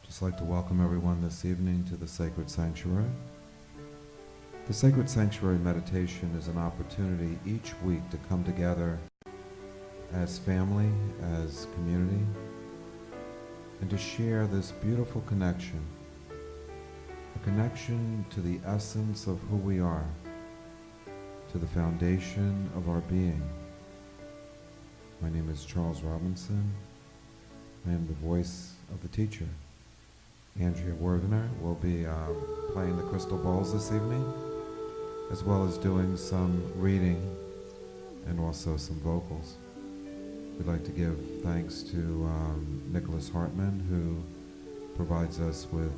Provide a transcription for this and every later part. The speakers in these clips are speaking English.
Just like to welcome everyone this evening to the Sacred Sanctuary. The Sacred Sanctuary meditation is an opportunity each week to come together as family, as community, and to share this beautiful connection, a connection to the essence of who we are, to the foundation of our being. My name is Charles Robinson. I am the voice of the teacher. Andrea Wergener will be playing the crystal balls this evening, as well as doing some reading and also some vocals. We'd like to give thanks to Nicholas Hartman, who provides us with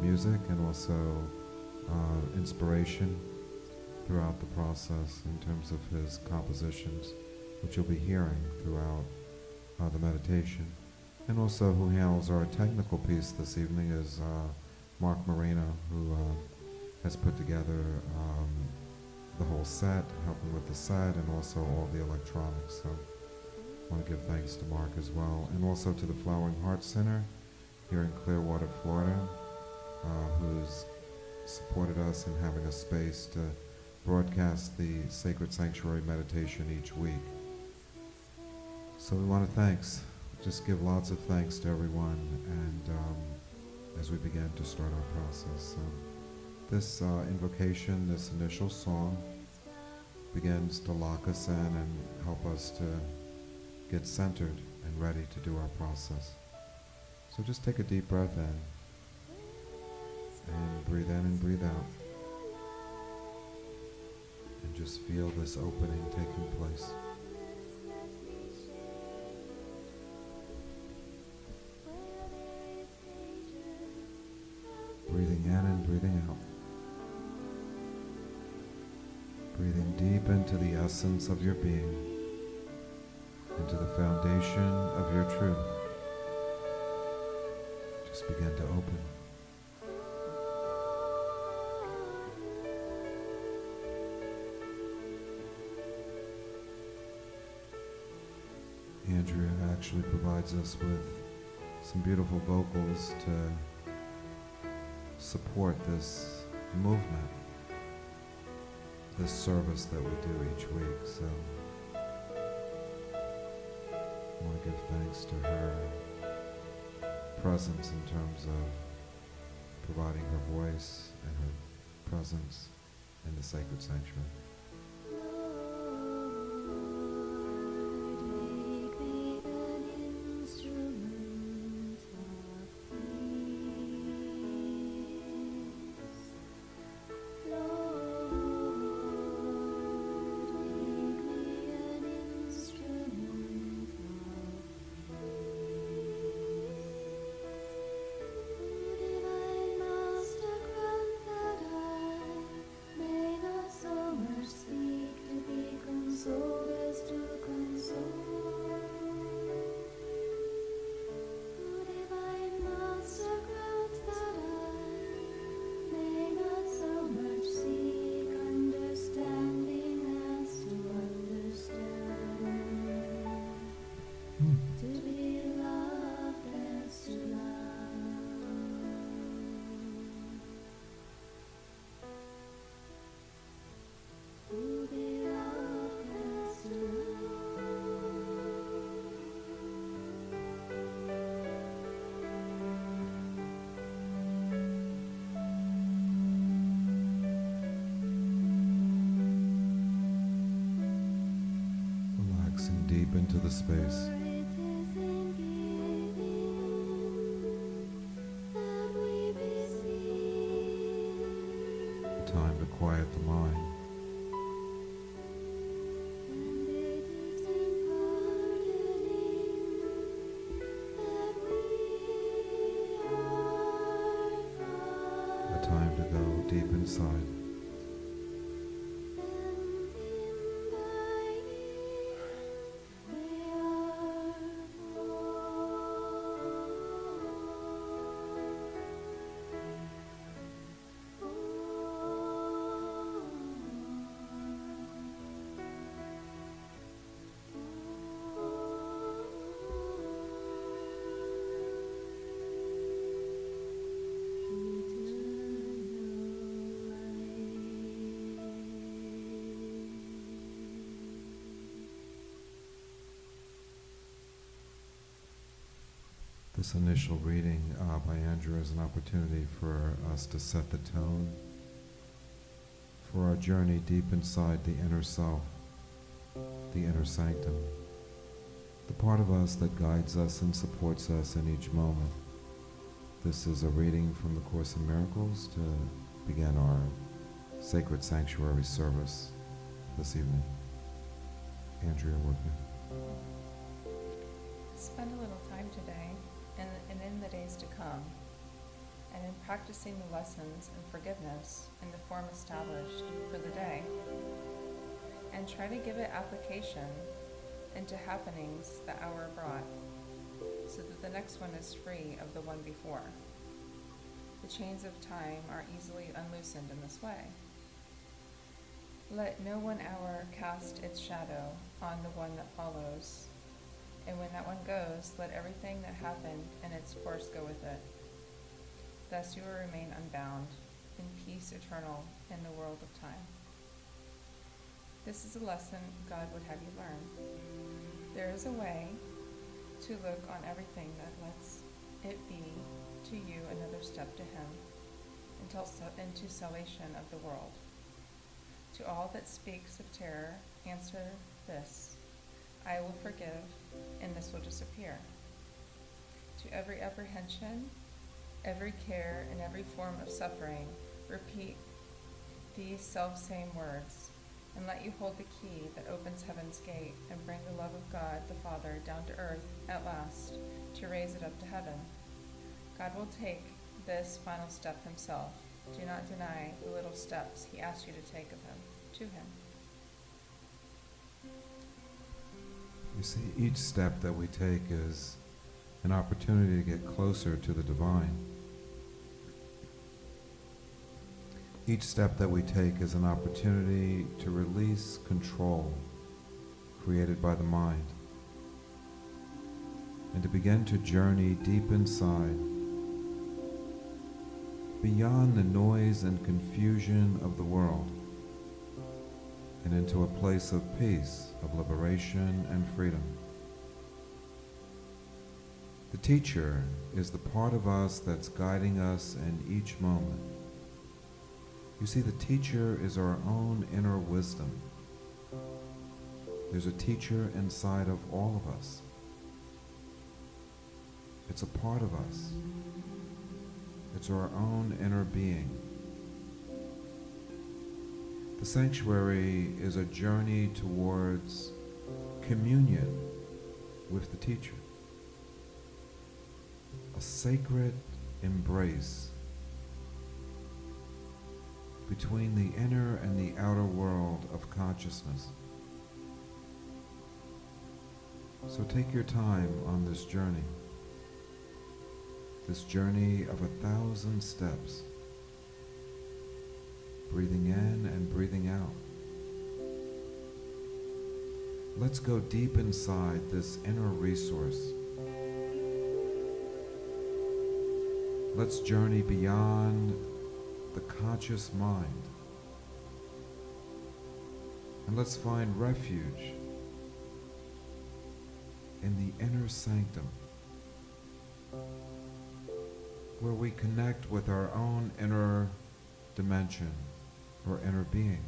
music and also inspiration throughout the process in terms of his compositions, which you'll be hearing throughout the meditation. And also who handles our technical piece this evening is Mark Marino, who has put together the whole set, helping with the set and also all the electronics. So I want to give thanks to Mark as well. And also to the Flowering Heart Center here in Clearwater, Florida, who's supported us in having a space to broadcast the Sacred Sanctuary meditation each week. So we want to just give lots of thanks to everyone, and as we begin to start our process. This invocation, this initial song, begins to lock us in and help us to get centered and ready to do our process. So just take a deep breath in, and breathe in and breathe out, and just feel this opening taking place. Breathing in and breathing out. Breathing deep into the essence of your being, into the foundation of your truth. Just begin to open. Andrea actually provides us with some beautiful vocals to support this movement, this service that we do each week. So I want to give thanks to her presence in terms of providing her voice and her presence in the Sacred Sanctuary. Deep into the space. A time to quiet the mind. A time to go deep inside. This initial reading by Andrew is an opportunity for us to set the tone for our journey deep inside the inner self, the inner sanctum, the part of us that guides us and supports us in each moment. This is a reading from the Course in Miracles to begin our sacred sanctuary service this evening. Andrea, with me. Spend a little time today and in the days to come, and in practicing the lessons and forgiveness in the form established for the day, and try to give it application into happenings the hour brought, so that the next one is free of the one before. The chains of time are easily unloosened in this way. Let no one hour cast its shadow on the one that follows, and when that one goes, let everything that happened in its course go with it. Thus you will remain unbound, in peace eternal in the world of time. This is a lesson God would have you learn. There is a way to look on everything that lets it be to you another step to Him, into salvation of the world. To all that speaks of terror, answer this: I will forgive, and this will disappear. To every apprehension, every care, and every form of suffering, repeat these self-same words, and let you hold the key that opens heaven's gate and bring the love of God the Father down to earth at last, to raise it up to heaven. God will take this final step Himself. Do not deny the little steps He asks you to take to Him. You see, each step that we take is an opportunity to get closer to the divine. Each step that we take is an opportunity to release control created by the mind and to begin to journey deep inside, beyond the noise and confusion of the world, and into a place of peace, of liberation and freedom. The teacher is the part of us that's guiding us in each moment. You see, the teacher is our own inner wisdom. There's a teacher inside of all of us. It's a part of us. It's our own inner being. The sanctuary is a journey towards communion with the teacher, a sacred embrace between the inner and the outer world of consciousness. So take your time on this journey of 1,000 steps, breathing in and breathing out. Let's go deep inside this inner resource. Let's journey beyond the conscious mind. And let's find refuge in the inner sanctum, where we connect with our own inner dimension or inner being.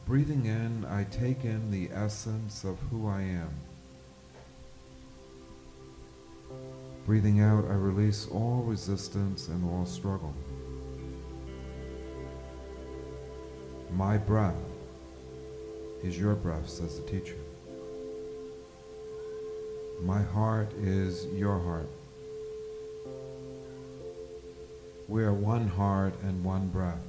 Breathing in, I take in the essence of who I am. Breathing out, I release all resistance and all struggle. My breath is your breath, says the teacher. My heart is your heart. We are one heart and one breath,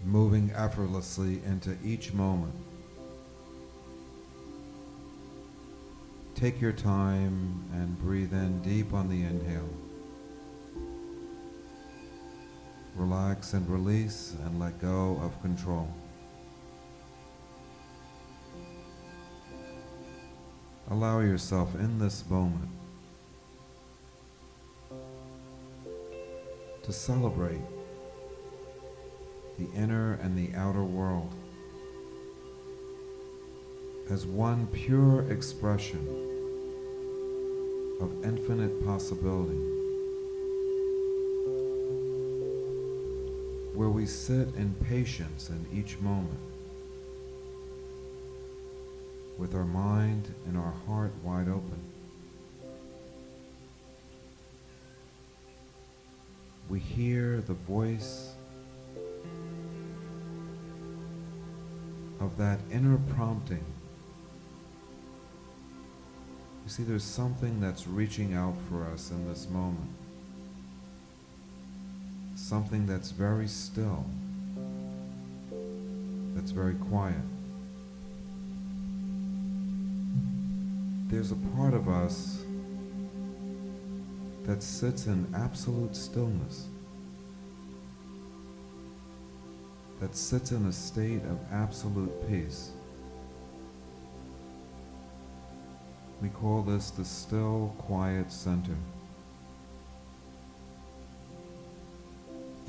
moving effortlessly into each moment. Take your time and breathe in deep on the inhale. Relax and release and let go of control. Allow yourself in this moment to celebrate the inner and the outer world, as one pure expression of infinite possibility, where we sit in patience in each moment, with our mind and our heart wide open. We hear the voice of that inner prompting. You see, there's something that's reaching out for us in this moment. Something that's very still, that's very quiet. There's a part of us that sits in absolute stillness, that sits in a state of absolute peace. We call this the still, quiet center.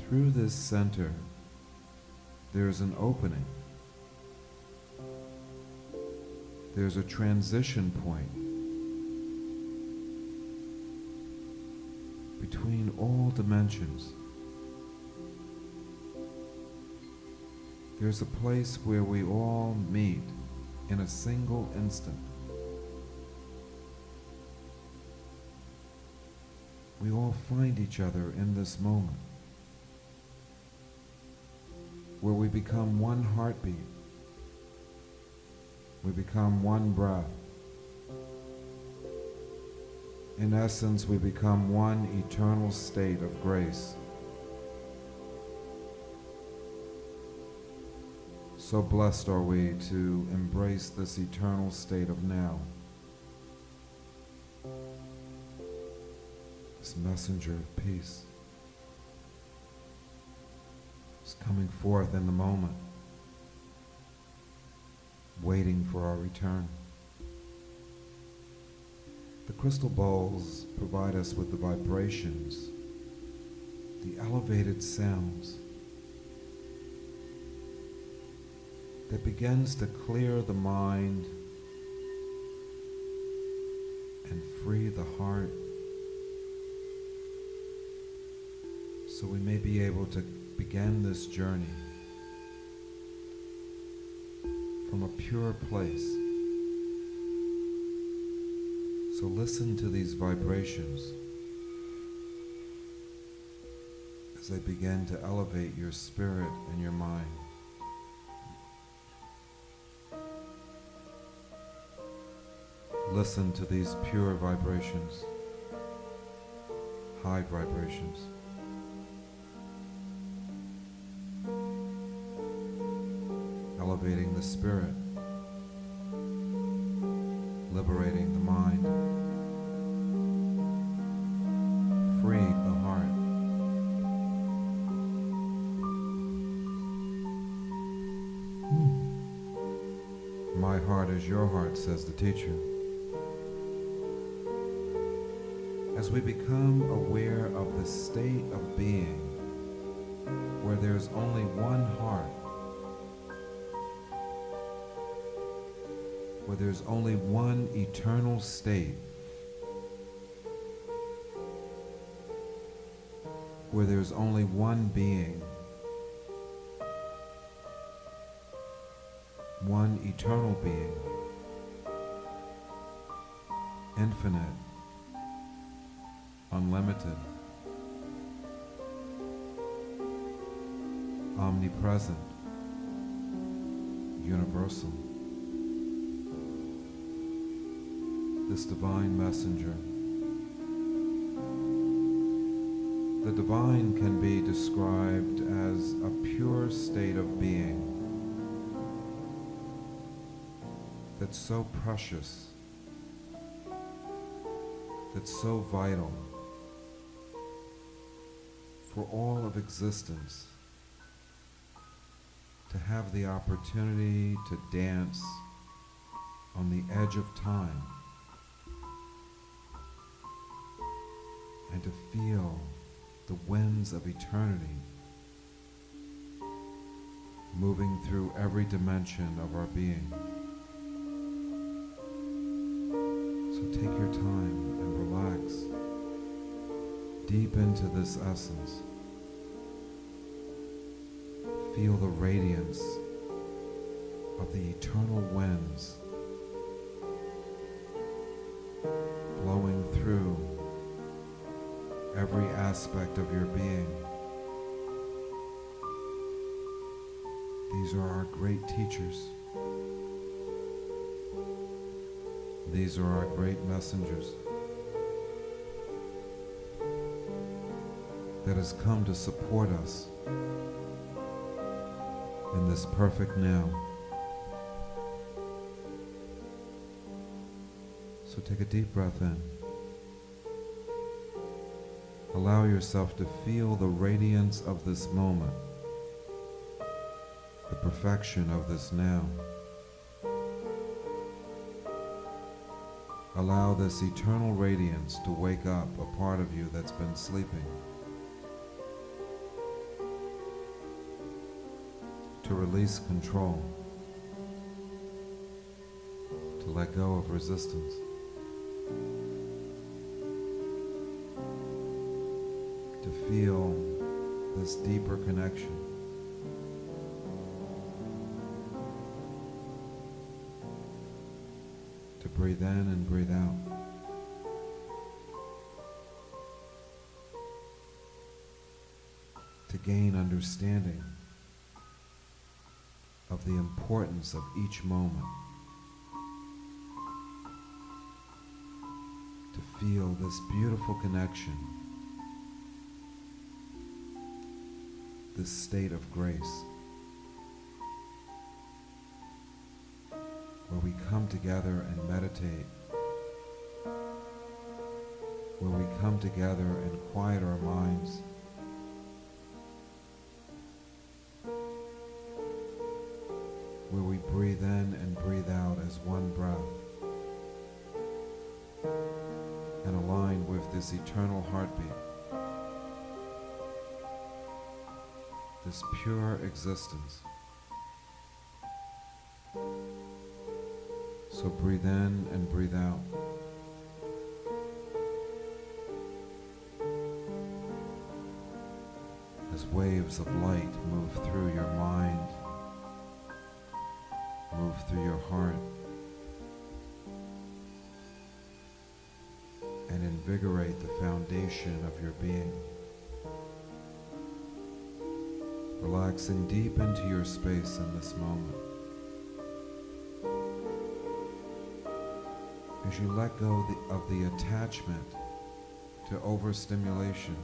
Through this center, there's an opening. There's a transition point between all dimensions. There's a place where we all meet in a single instant. We all find each other in this moment, where we become one heartbeat. We become one breath. In essence, we become one eternal state of grace. So blessed are we to embrace this eternal state of now. This messenger of peace is coming forth in the moment, waiting for our return. The crystal bowls provide us with the vibrations, the elevated sounds that begins to clear the mind and free the heart, so we may be able to begin this journey from a pure place. So listen to these vibrations as they begin to elevate your spirit and your mind. Listen to these pure vibrations, high vibrations. Elevating the spirit, liberating the mind, freeing the heart. My heart is your heart, says the teacher. As we become aware of the state of being where there's only one heart, where there's only one eternal state, where there's only one being, one eternal being, infinite, unlimited, omnipresent, universal. This divine messenger. The divine can be described as a pure state of being that's so precious, that's so vital for all of existence, to have the opportunity to dance on the edge of time and to feel the winds of eternity moving through every dimension of our being. take your time and relax deep into this essence. Feel the radiance of the eternal winds blowing through every aspect of your being. These are our great teachers. These are our great messengers that has come to support us in this perfect now. So take a deep breath in. Allow yourself to feel the radiance of this moment, the perfection of this now. Allow this eternal radiance to wake up a part of you that's been sleeping, to release control, to let go of resistance. To feel this deeper connection. To breathe in and breathe out. To gain understanding of the importance of each moment. To feel this beautiful connection, this state of grace, where we come together and meditate, where we come together and quiet our minds, where we breathe in and breathe out as one breath, and align with this eternal heartbeat, this pure existence. So breathe in and breathe out. As waves of light move through your mind, move through your heart, and invigorate the foundation of your being. Relaxing deep into your space in this moment. As you let go of the attachment to overstimulation,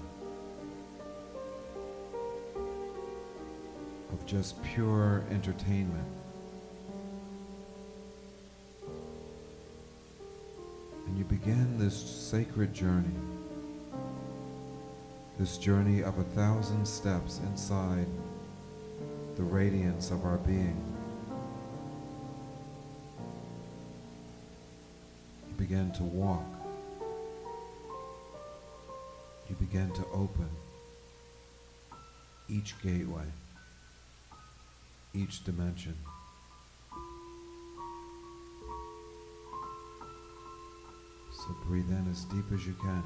of just pure entertainment, and you begin this sacred journey, this journey of 1,000 steps inside the radiance of our being. You begin to walk. You begin to open each gateway, each dimension. So breathe in as deep as you can,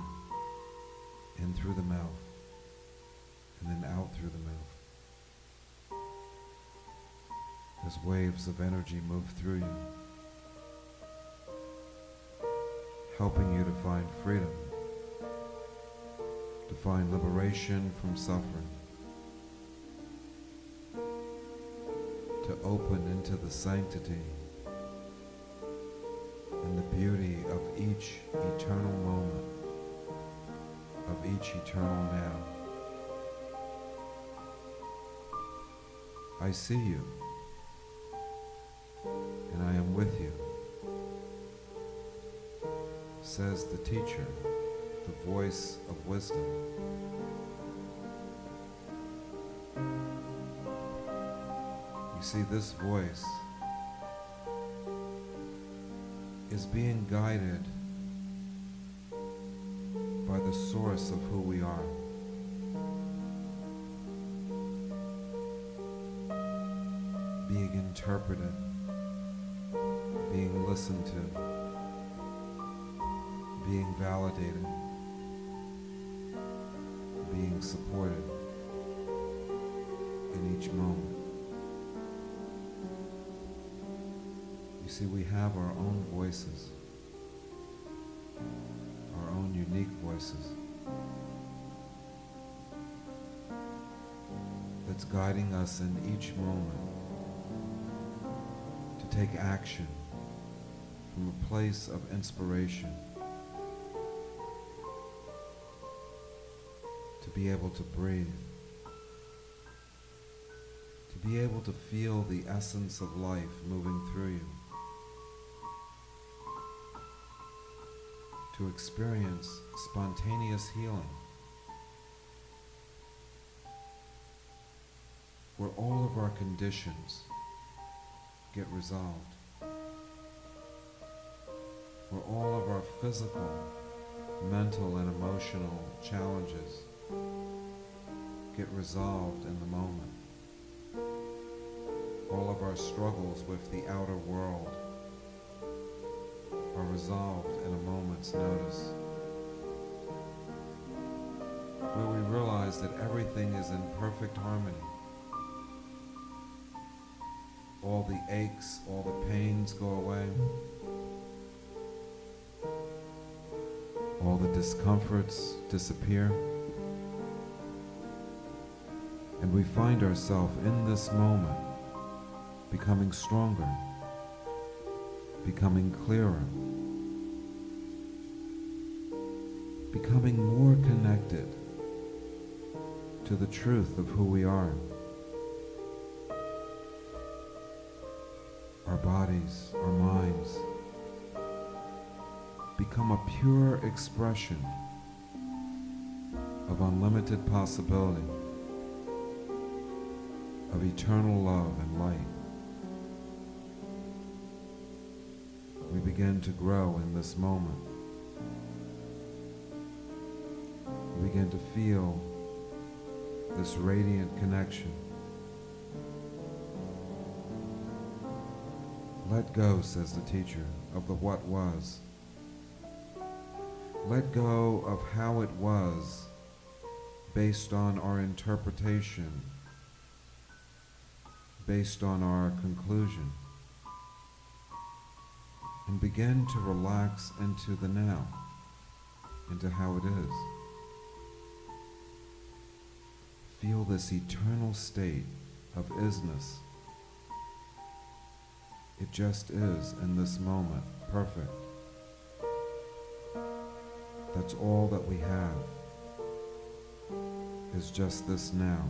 in through the mouth, and then out through the mouth. As waves of energy move through you, helping you to find freedom, to find liberation from suffering, to open into the sanctity and the beauty of each eternal moment, of each eternal now. I see you, and I am with you, says the teacher, the voice of wisdom. You see, this voice is being guided by the source of who we are. Being interpreted, being listened to, being validated, being supported in each moment. You see, we have our own voices, our own unique voices that's guiding us in each moment to take action from a place of inspiration, to be able to breathe, to be able to feel the essence of life moving through you, to experience spontaneous healing, where all of our conditions get resolved, where all of our physical, mental, and emotional challenges get resolved in the moment. All of our struggles with the outer world are resolved in a moment's notice, where we realize that everything is in perfect harmony. All the aches, all the pains go away. All the discomforts disappear. And we find ourselves in this moment becoming stronger, becoming clearer, becoming more connected to the truth of who we are. Our bodies, our minds become a pure expression of unlimited possibility, of eternal love and light. We begin to grow in this moment. We begin to feel this radiant connection. Let go, says the teacher, of the what was. Let go of how it was based on our interpretation, based on our conclusion, and begin to relax into the now, into how it is. Feel this eternal state of isness. It just is in this moment, perfect. That's all that we have, is just this now.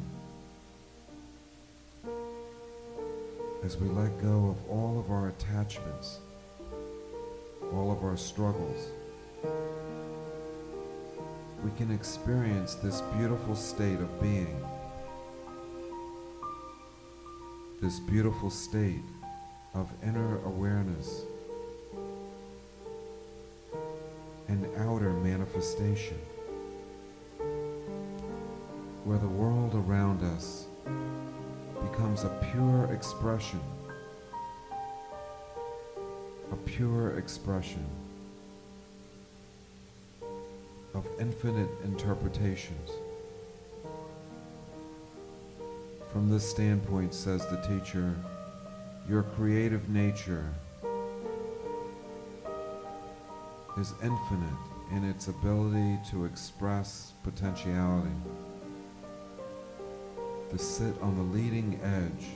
As we let go of all of our attachments, all of our struggles, we can experience this beautiful state of being, this beautiful state of inner awareness and outer manifestation, where the world around us becomes a pure expression of infinite interpretations. From this standpoint, says the teacher, your creative nature is infinite in its ability to express potentiality, to sit on the leading edge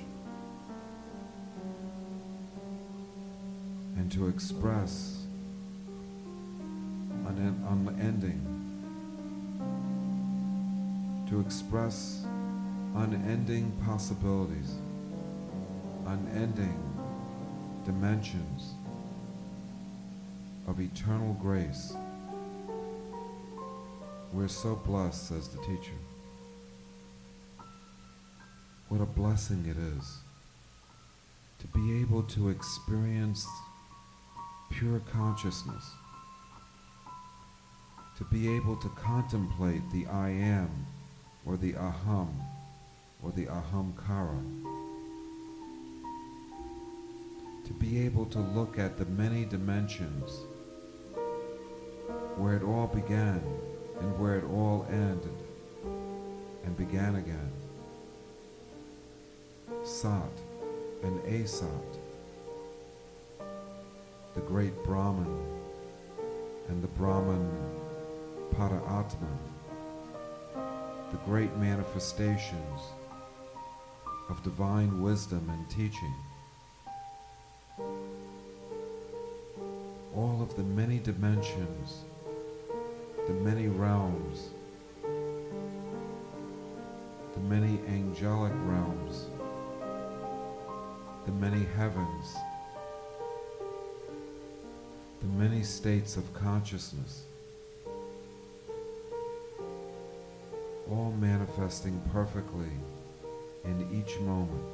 and to express unending, to express unending possibilities, unending dimensions of eternal grace. We're so blessed, says the teacher. What a blessing it is to be able to experience pure consciousness, to be able to contemplate the I am, or the aham, or the ahamkara, to be able to look at the many dimensions where it all began and where it all ended and began again. Sat and Asat, the great Brahman and the Brahman Paraatman, the great manifestations of divine wisdom and teaching. All of the many dimensions, the many realms, the many angelic realms, the many heavens, the many states of consciousness, all manifesting perfectly in each moment,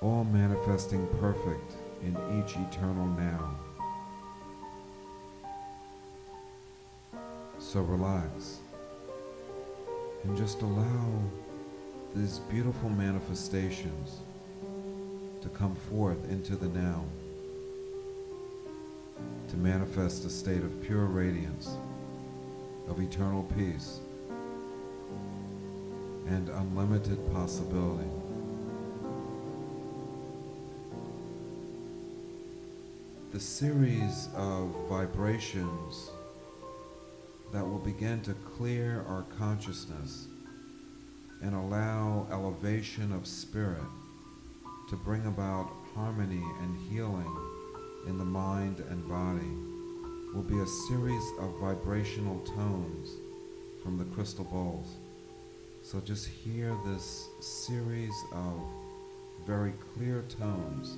all manifesting perfect in each eternal now. So relax and just allow these beautiful manifestations to come forth into the now, to manifest a state of pure radiance, of eternal peace, and unlimited possibility. The series of vibrations that will begin to clear our consciousness and allow elevation of spirit to bring about harmony and healing in the mind and body will be a series of vibrational tones from the crystal bowls. So just hear this series of very clear tones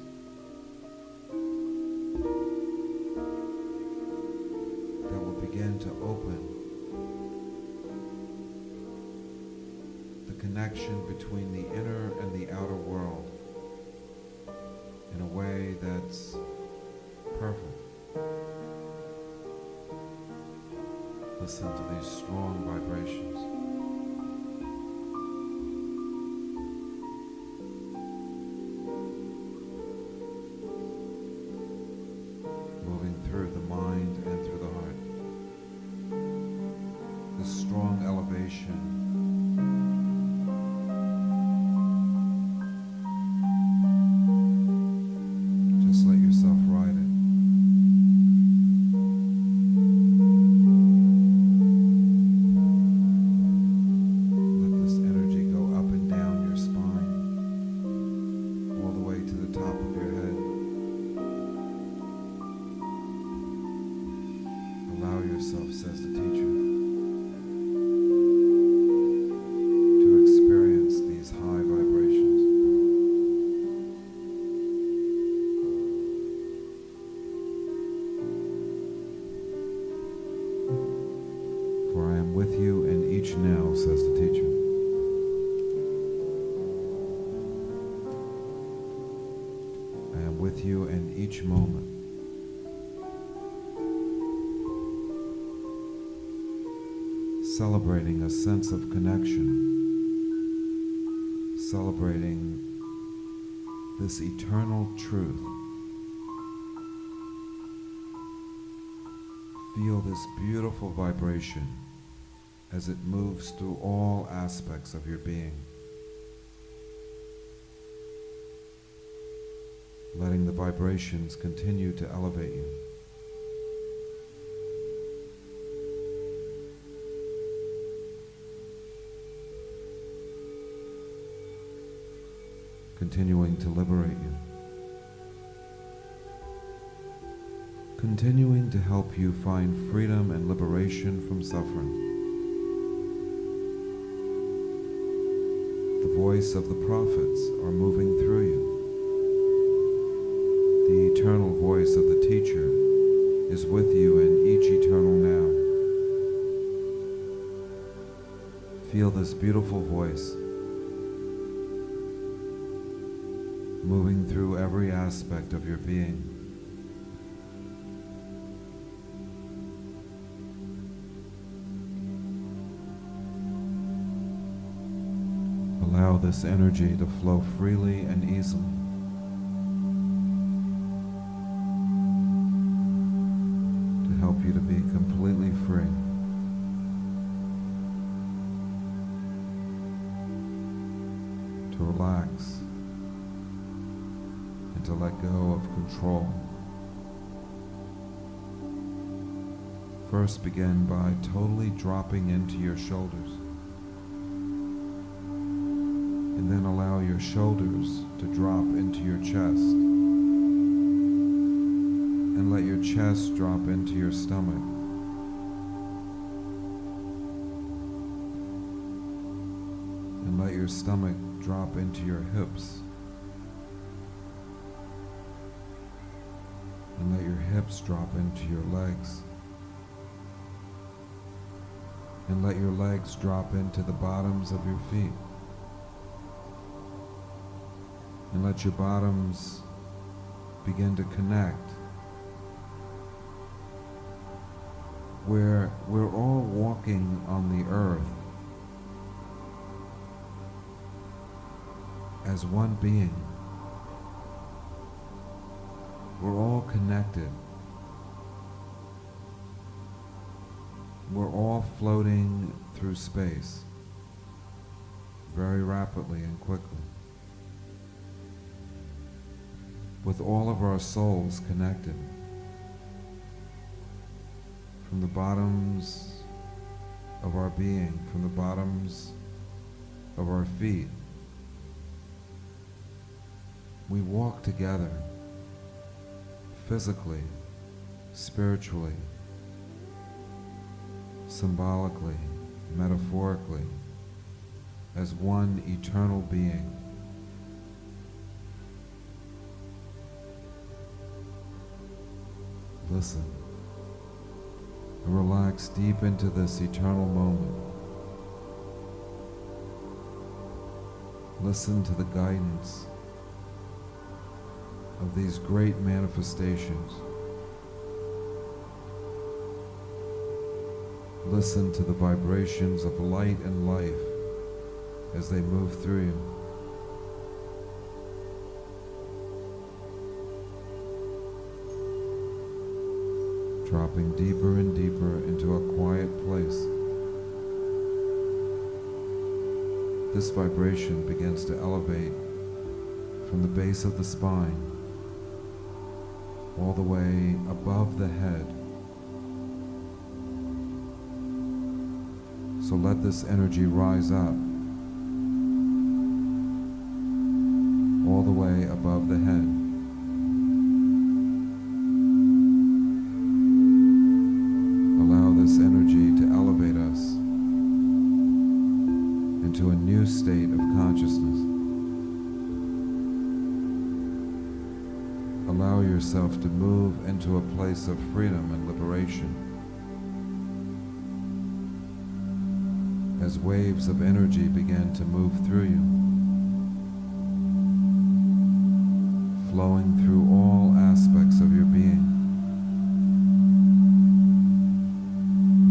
that will begin to open the connection between the inner and the outer world in a way that's perfect. Listen to these strong vibrations. Moving through the mind and through the heart. This strong elevation. Just let yourself ride it. Let this energy go up and down your spine, all the way to the top of your head. Allow yourself, says the teacher, to experience these high vibrations. For I am with you in each now, says the teacher. I am with you in each moment. Celebrating a sense of connection, celebrating this eternal truth. Feel this beautiful vibration as it moves through all aspects of your being, letting the vibrations continue to elevate you. Continuing to liberate you. Continuing to help you find freedom and liberation from suffering. The voice of the prophets are moving through you. The eternal voice of the teacher is with you in each eternal now. Feel this beautiful voice moving through every aspect of your being. Allow this energy to flow freely and easily. help you to be completely free. To relax and to let go of control. First, begin by totally dropping into your shoulders. And then allow your shoulders to drop into your chest. And let your chest drop into your stomach. And let your stomach drop into your hips. And let your hips drop into your legs. And let your legs drop into the bottoms of your feet. And let your bottoms begin to connect. Where we're all walking on the earth as one being. We're all connected. We're all floating through space very rapidly and quickly, with all of our souls connected. From the bottoms of our being, from the bottoms of our feet, we walk together physically, spiritually, symbolically, metaphorically, as one eternal being. Listen and relax deep into this eternal moment. Listen to the guidance of these great manifestations. Listen to the vibrations of light and life as they move through you. Dropping deeper and deeper into a quiet place. This vibration begins to elevate from the base of the spine all the way above the head. So let this energy rise up all the way above the head. Allow this energy to elevate us into a new state of consciousness. Allow yourself to move into a place of freedom and liberation as waves of energy begin to move through you, flowing through all aspects of your being.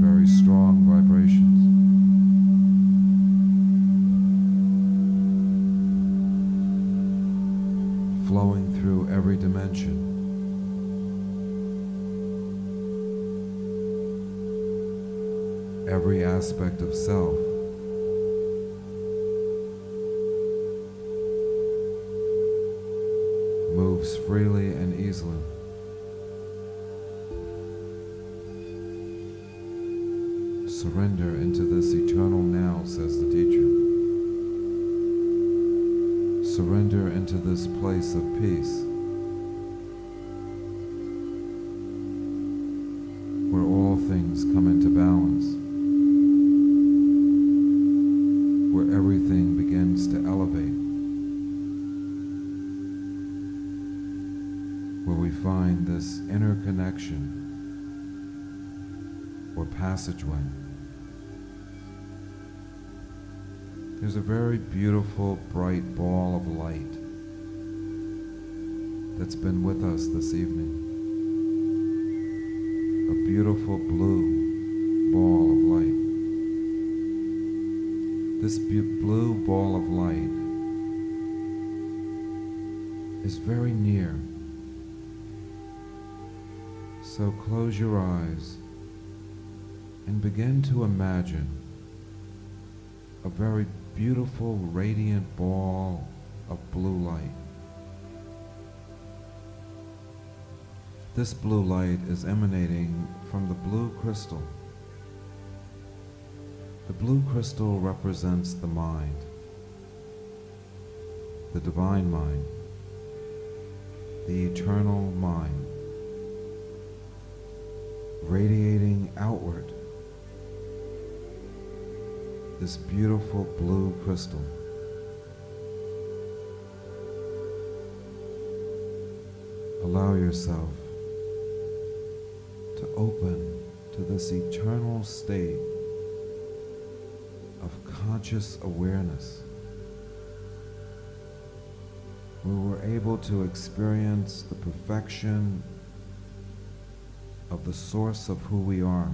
Very strong vibrations. Flowing through every dimension. Every aspect of self. Moves freely and easily. Surrender into this eternal now, says the teacher. Surrender into this place of peace, where all things come into balance, where everything begins to elevate, where we find this inner connection or passageway. There's a very beautiful, bright ball of light that's been with us this evening. A beautiful blue ball of light. This blue ball of light is very near, So close your eyes and begin to imagine a very beautiful, radiant ball of blue light. This blue light is emanating from the blue crystal. The blue crystal represents the mind, the divine mind, the eternal mind, radiating outward. This beautiful blue crystal. Allow yourself to open to this eternal state of conscious awareness, where we're able to experience the perfection of the source of who we are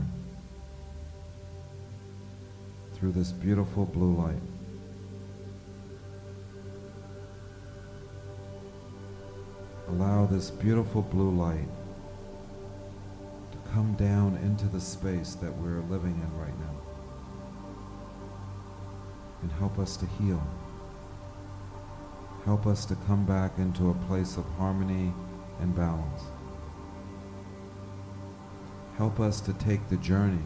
through this beautiful blue light. Allow this beautiful blue light to come down into the space that we're living in right now and help us to heal. Help us to come back into a place of harmony and balance. Help us to take the journey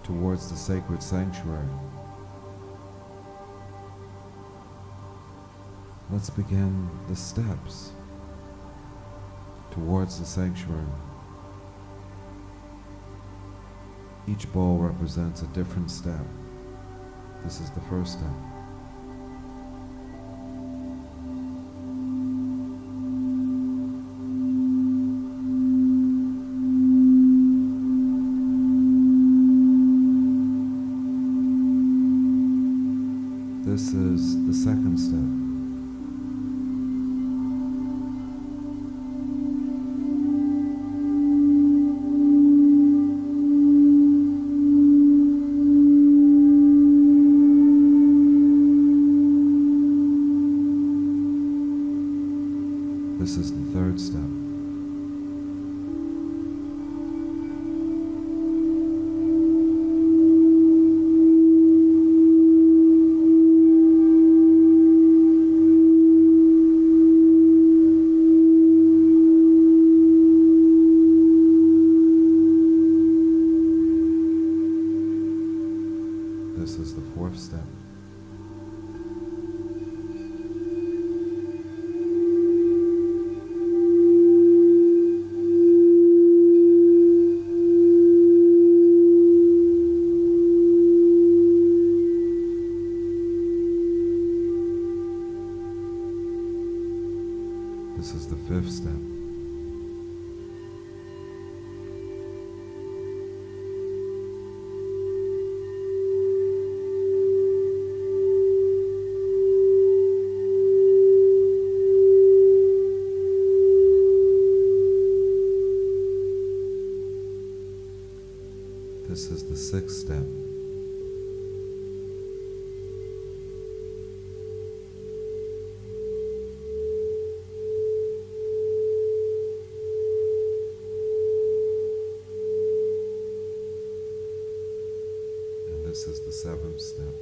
towards the sacred sanctuary. Let's begin the steps towards the sanctuary. Each bowl represents a different step. This is the first step. This is the second step. This is the third step. This is the fourth step. This is the fifth step. This is the sixth step. And this is the seventh step.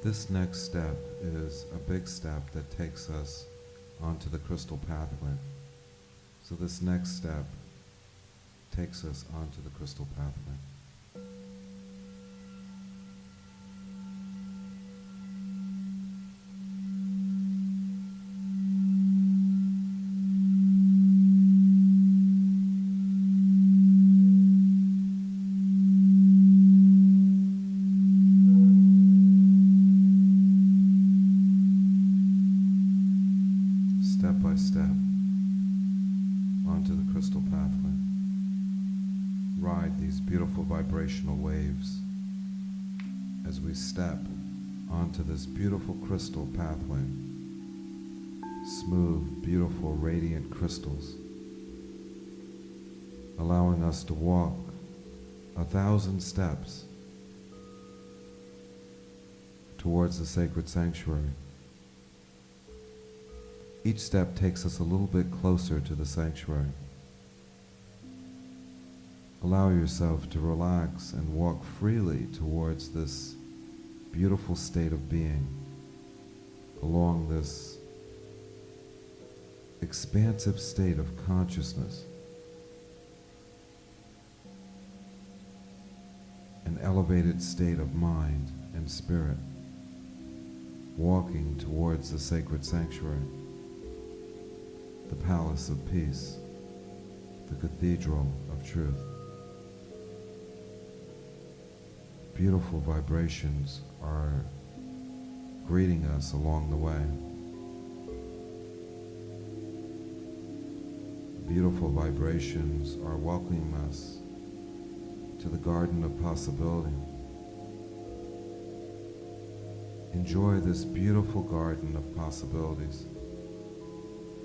This next step is a big step that takes us onto the crystal pathway. So this next step takes us onto the crystal pathway. Step by step onto the crystal pathway. Ride these beautiful vibrational waves as we step onto this beautiful crystal pathway. Smooth, beautiful, radiant crystals allowing us to walk 1,000 steps towards the sacred sanctuary. Each step takes us a little bit closer to the sanctuary. Allow yourself to relax and walk freely towards this beautiful state of being, along this expansive state of consciousness, an elevated state of mind and spirit, walking towards the sacred sanctuary, the palace of peace, the cathedral of truth. Beautiful vibrations are greeting us along the way. Beautiful vibrations are welcoming us to the garden of possibility. Enjoy this beautiful garden of possibilities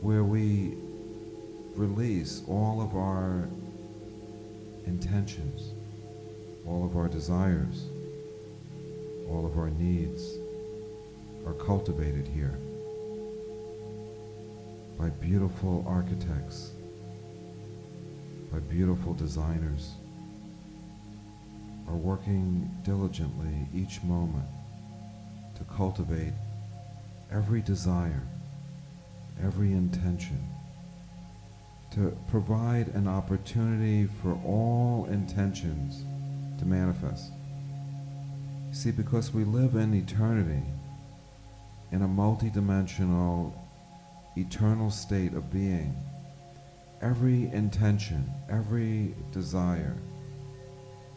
where we release all of our intentions, all of our desires, all of our needs are cultivated here by beautiful architects, by beautiful designers, are working diligently each moment to cultivate every desire, every intention, to provide an opportunity for all intentions to manifest. See, because we live in eternity, in a multidimensional, eternal state of being, every intention, every desire,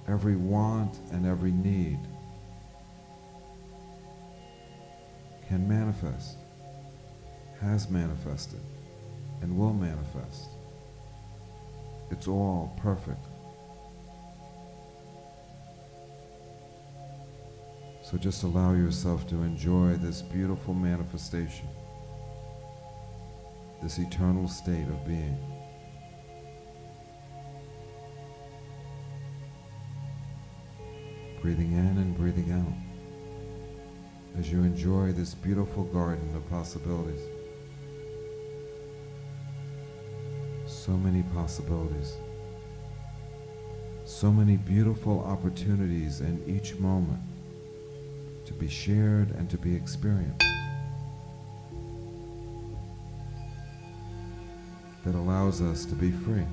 every want and every need can manifest, has manifested, and will manifest. It's all perfect. So just allow yourself to enjoy this beautiful manifestation, this eternal state of being. Breathing in and breathing out as you enjoy this beautiful garden of possibilities. So many possibilities, so many beautiful opportunities in each moment to be shared and to be experienced, that allows us to be free.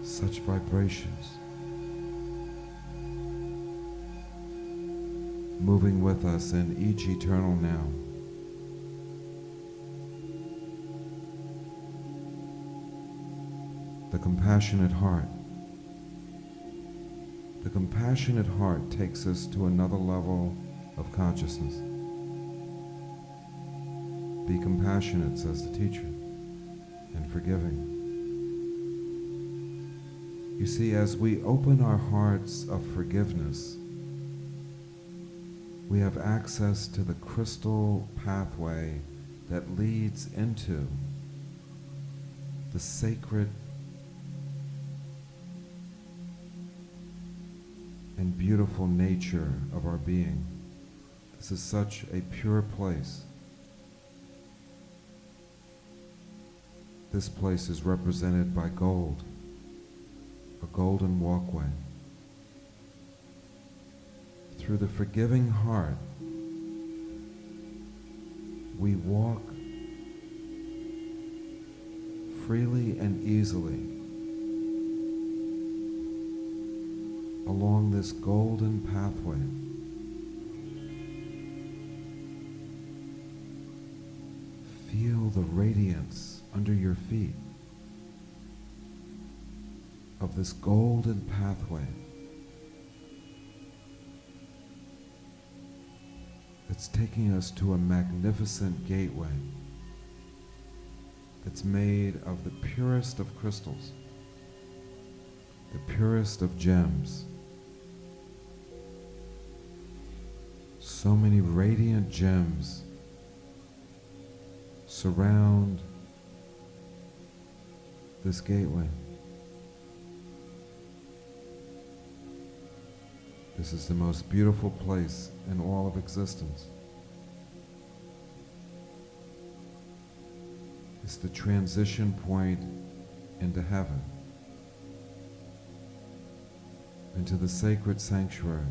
Such vibrations moving with us in each eternal now. The compassionate heart. The compassionate heart takes us to another level of consciousness. Be compassionate, says the teacher, and forgiving. You see, as we open our hearts of forgiveness, we have access to the crystal pathway that leads into the sacred and beautiful nature of our being. This is such a pure place. This place is represented by gold, a golden walkway. Through the forgiving heart, we walk freely and easily along this golden pathway. Feel the radiance under your feet of this golden pathway that's taking us to a magnificent gateway that's made of the purest of crystals, the purest of gems. So many radiant gems surround this gateway. This is the most beautiful place in all of existence. It's the transition point into heaven, into the sacred sanctuary,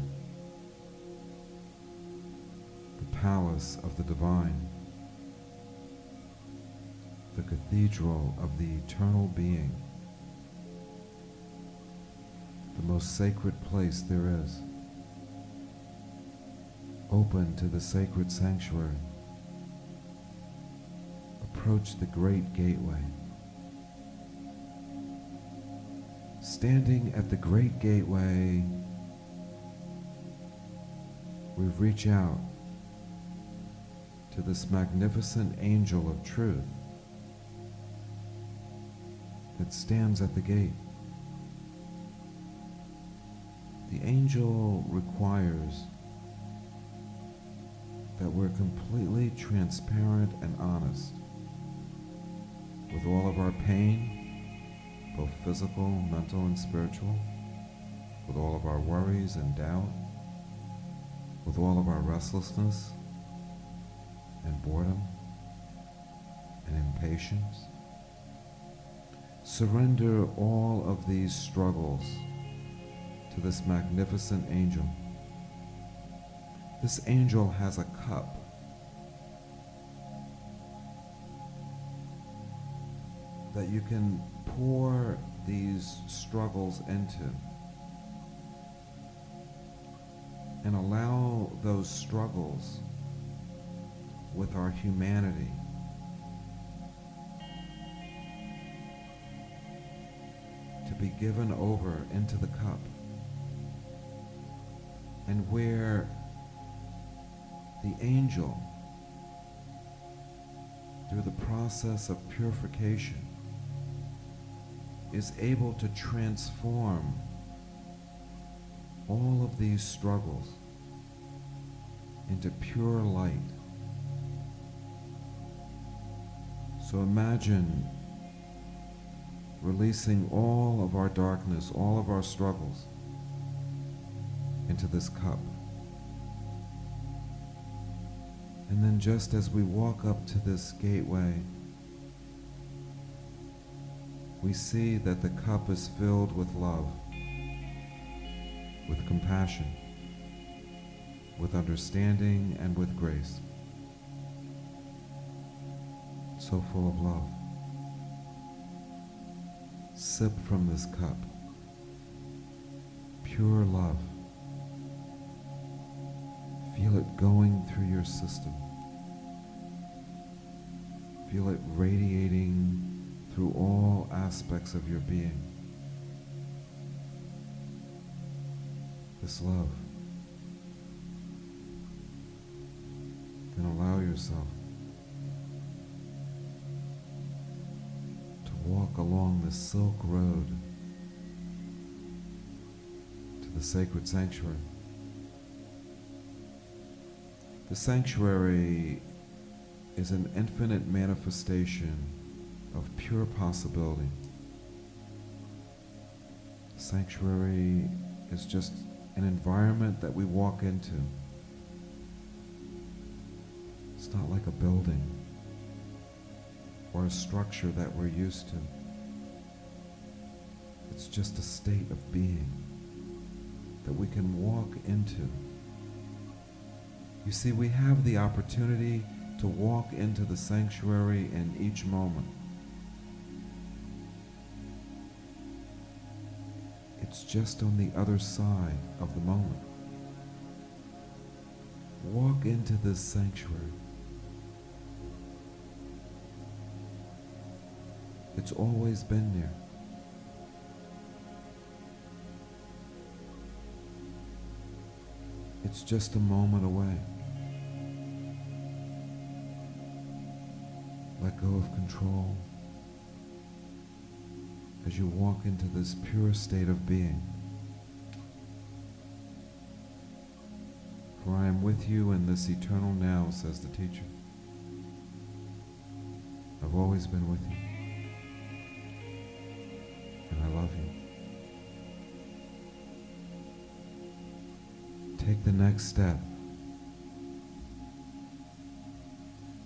the palace of the divine, the cathedral of the eternal being, the most sacred place there is. Open to the sacred sanctuary. Approach the great gateway. Standing at the great gateway, we reach out to this magnificent angel of truth that stands at the gate. The angel requires that we're completely transparent and honest with all of our pain, both physical, mental, and spiritual, with all of our worries and doubt, with all of our restlessness and boredom and impatience. Surrender all of these struggles to this magnificent angel. This angel has a cup that you can pour these struggles into and allow those struggles with our humanity to be given over into the cup, and where the angel, through the process of purification, is able to transform all of these struggles into pure light. So imagine releasing all of our darkness, all of our struggles into this cup. And then just as we walk up to this gateway, we see that the cup is filled with love, with compassion, with understanding, and with grace. So full of love. Sip from this cup. Pure love. Feel it going through your system. Feel it radiating through all aspects of your being. This love. Then allow yourself to walk along the Silk Road to the sacred sanctuary. The sanctuary is an infinite manifestation of pure possibility. Sanctuary is just an environment that we walk into. It's not like a building or a structure that we're used to. It's just a state of being that we can walk into. You see, we have the opportunity to walk into the sanctuary in each moment. It's just on the other side of the moment. Walk into this sanctuary. It's always been there. It's just a moment away. Let go of control as you walk into this pure state of being. For I am with you in this eternal now, says the teacher. I've always been with you. and I love you. Take the next step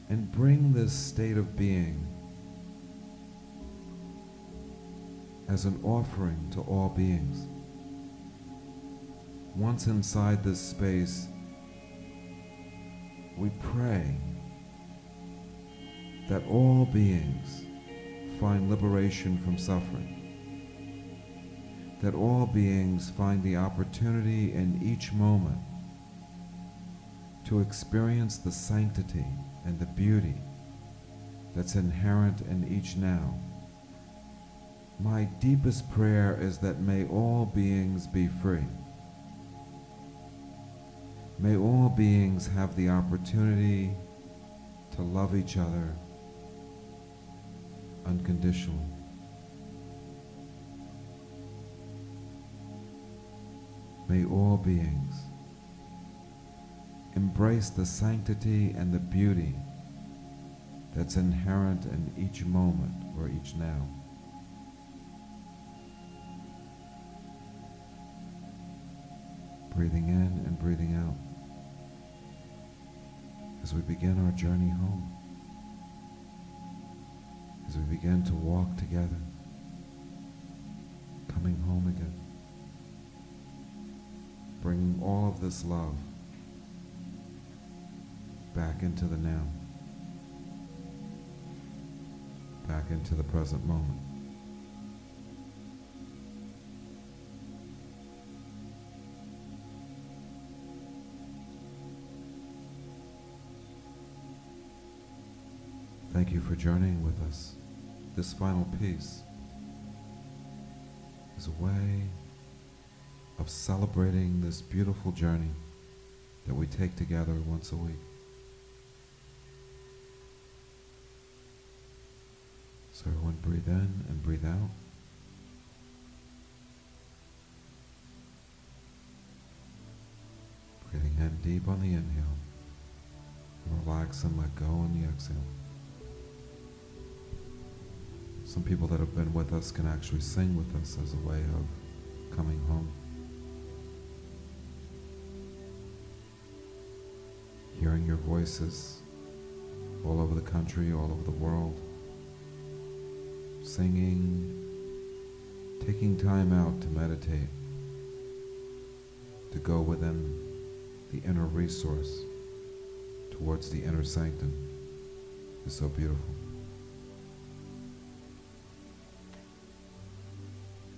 and bring this state of being as an offering to all beings. Once inside this space, we pray that all beings find liberation from suffering, that all beings find the opportunity in each moment to experience the sanctity and the beauty that's inherent in each now. My deepest prayer is that may all beings be free. May all beings have the opportunity to love each other unconditionally. May all beings embrace the sanctity and the beauty that's inherent in each moment or each now. Breathing in and breathing out as we begin our journey home, as we begin to walk together, coming home again, bringing all of this love back into the now, back into the present moment. Thank you for journeying with us. This final piece is a way of celebrating this beautiful journey that we take together once a week. So everyone breathe in and breathe out. Breathing in deep on the inhale, and relax and let go on the exhale. Some people that have been with us can actually sing with us as a way of coming home. Hearing your voices all over the country, all over the world, singing, taking time out to meditate, to go within the inner resource towards the inner sanctum is so beautiful.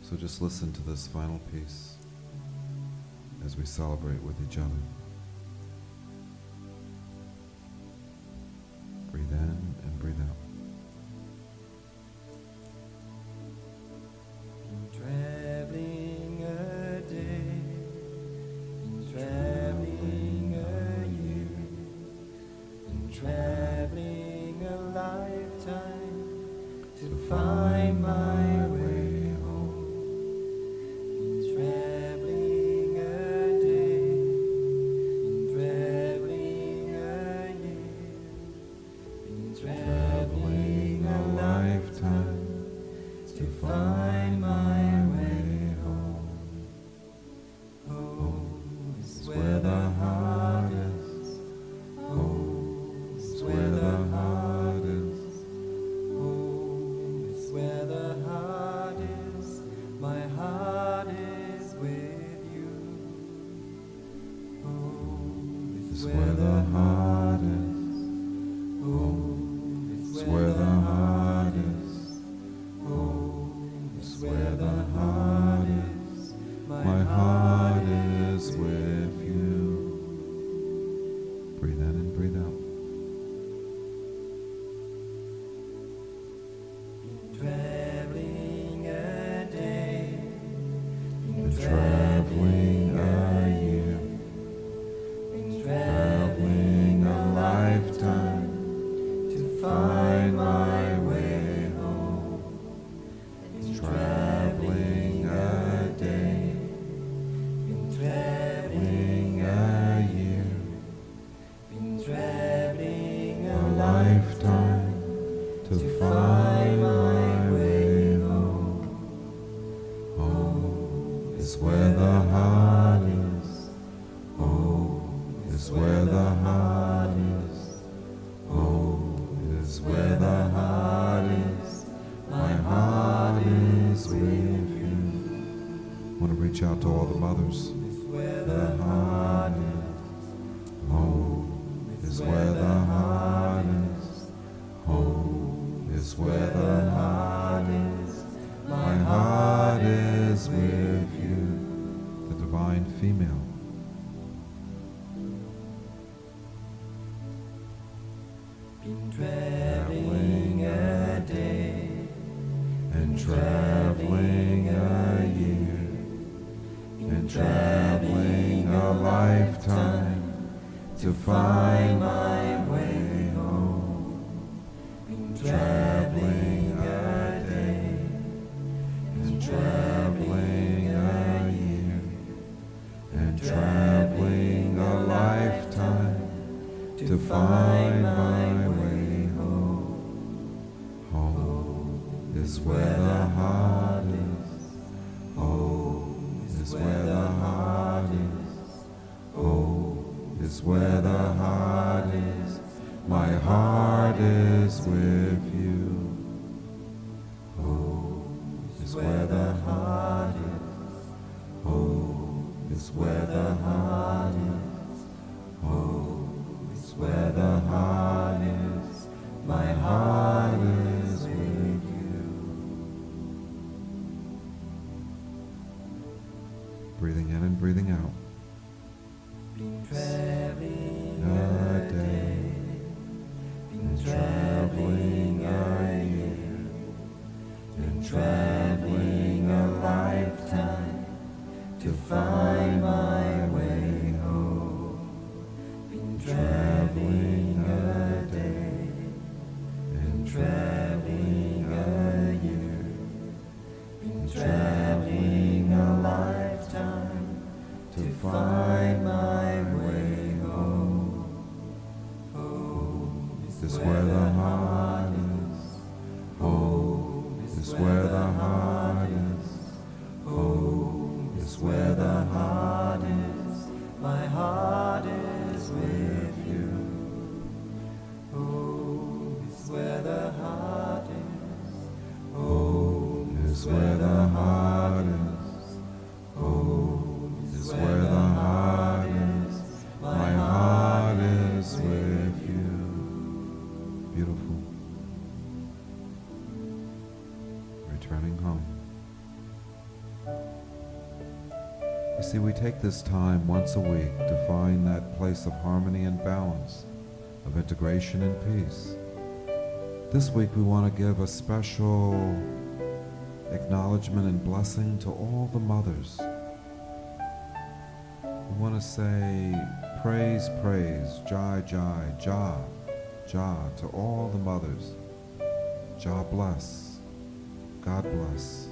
So just listen to this final piece as we celebrate with each other. Breathe in and breathe out. Traveling a day, traveling a year, and traveling a lifetime to find my way home. Traveling a day, traveling a year, traveling a lifetime to find my way home. Home is where the heart is. Home is where the heart is. Home is where the heart is. My heart is with you. Home is where the heart is. Home is where the heart is. Home is where the heart is. My heart is with you. Breathe in and breathe out. Traveling a day, traveling a year, traveling a lifetime to find my way home. Traveling a day, traveling a year, traveling a lifetime to find my way home. Want to reach out to all the mothers. Where the heart is. Home is where the heart is. Home is where the heart is. My heart is with you. The divine female. Been traveling a day and traveling a year and traveling a lifetime to find my way home. Been traveling a day and traveling a year and traveling a lifetime to find my way home. Home is where the heart is. Home is where the heart is. Home is where the heart is. My heart is with you. Home is where the heart is. Home is where the heart is. Home is where the heart is. My heart is with you. Breathing in and breathing out. Been traveling a day, been traveling a year, been traveling a lifetime to find my way home. Been traveling a day, been traveling a year, been traveling a lifetime to find my way home. Home is where the heart is. Home is where the heart is. Home is where the heart is. My heart is with you. Home is where the heart is. Home is where the heart is. Home is where the heart is. My heart is with you. Beautiful. Returning home. You see, we take this time once a week to find that place of harmony and balance, of integration and peace. This week we want to give a special acknowledgement and blessing to all the mothers. We want to say praise, praise, jai, jai, jah, jah to all the mothers. Jah bless, God bless.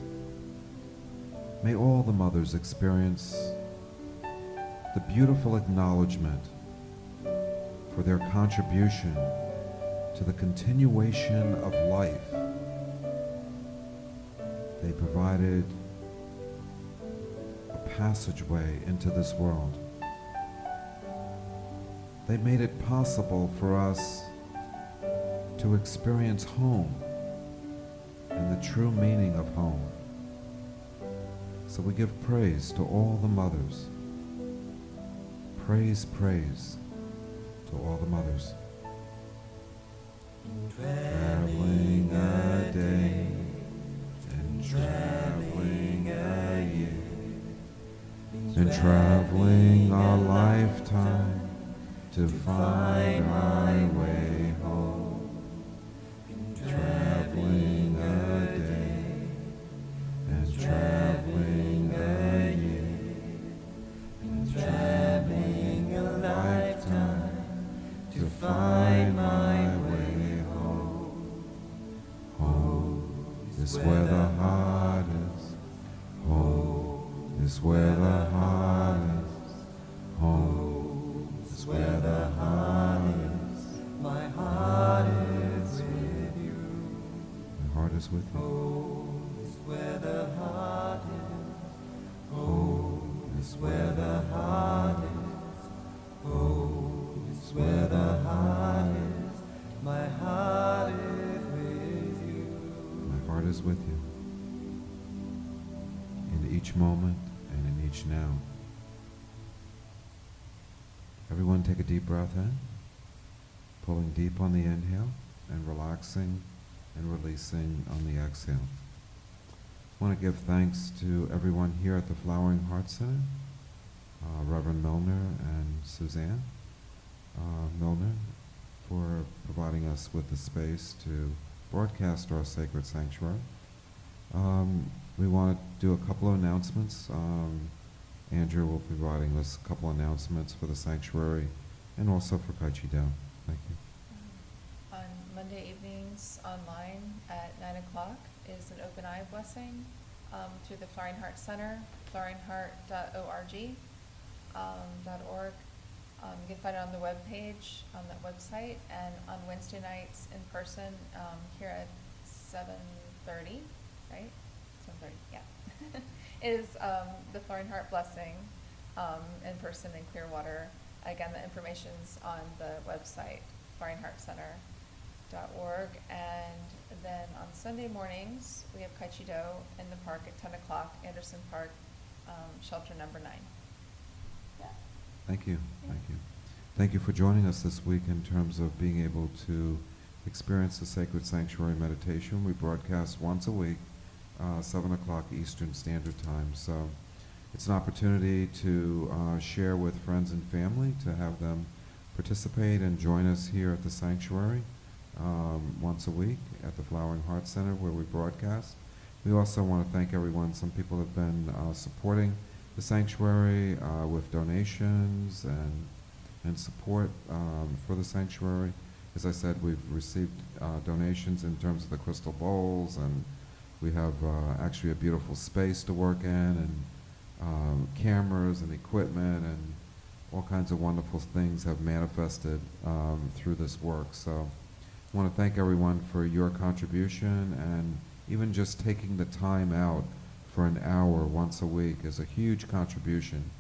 May all the mothers experience the beautiful acknowledgement for their contribution to the continuation of life. They provided a passageway into this world. They made it possible for us to experience home and the true meaning of home. So we give praise to all the mothers. Praise, praise to all the mothers. Traveling a day and traveling a year and traveling a lifetime to find my way home. Traveling a day and traveling a year and traveling a lifetime to find my way home. Home is where the heart is. Home is where the heart is. Home is where the heart is. My heart is with you. My heart is with you. Home is where the heart is. Home is where the heart is. Home is where the heart is. My heart is with you. My heart is with you. In each moment, refuge now. Everyone take a deep breath in, pulling deep on the inhale and relaxing and releasing on the exhale. I want to give thanks to everyone here at the Flowering Heart Center, Reverend Milner and Suzanne Milner, for providing us with the space to broadcast our sacred sanctuary. We want to do a couple of announcements. Andrew will be providing us a couple announcements for the sanctuary and also for Kaichi-do. Thank you. On Monday evenings online at 9 o'clock is an open eye blessing through the Flowering Heart Center, floweringheart.org. .org. You can find it on the webpage, on that website, and on Wednesday nights in person here at 7:30, right? 7:30, yeah. Is the Flowering Heart Blessing in person in Clearwater. Again, the information's on the website, floweringheartcenter.org. And then on Sunday mornings, we have Kaichi-do in the park at 10 o'clock, Anderson Park, shelter number 9. Yeah. Thank you. Thank you. Thank you for joining us this week in terms of being able to experience the Sacred Sanctuary Meditation. We broadcast once a week, 7 o'clock Eastern Standard Time. So it's an opportunity to share with friends and family, to have them participate and join us here at the sanctuary once a week at the Flowering Heart Center where we broadcast. We also want to thank everyone. Some people have been supporting the sanctuary with donations and support for the sanctuary. As I said, we've received donations in terms of the crystal bowls, and we have actually a beautiful space to work in, and cameras and equipment, and all kinds of wonderful things have manifested through this work. So I want to thank everyone for your contribution, and even just taking the time out for an hour once a week is a huge contribution,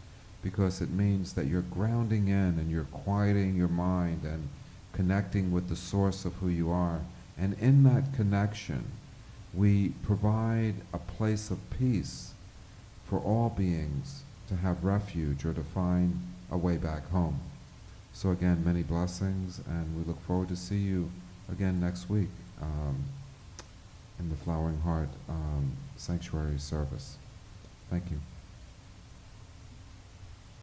because it means that you're grounding in and you're quieting your mind and connecting with the source of who you are. And in that connection, we provide a place of peace for all beings to have refuge or to find a way back home. So again, many blessings, and we look forward to see you again next week in the Flowering Heart Sanctuary service. Thank you.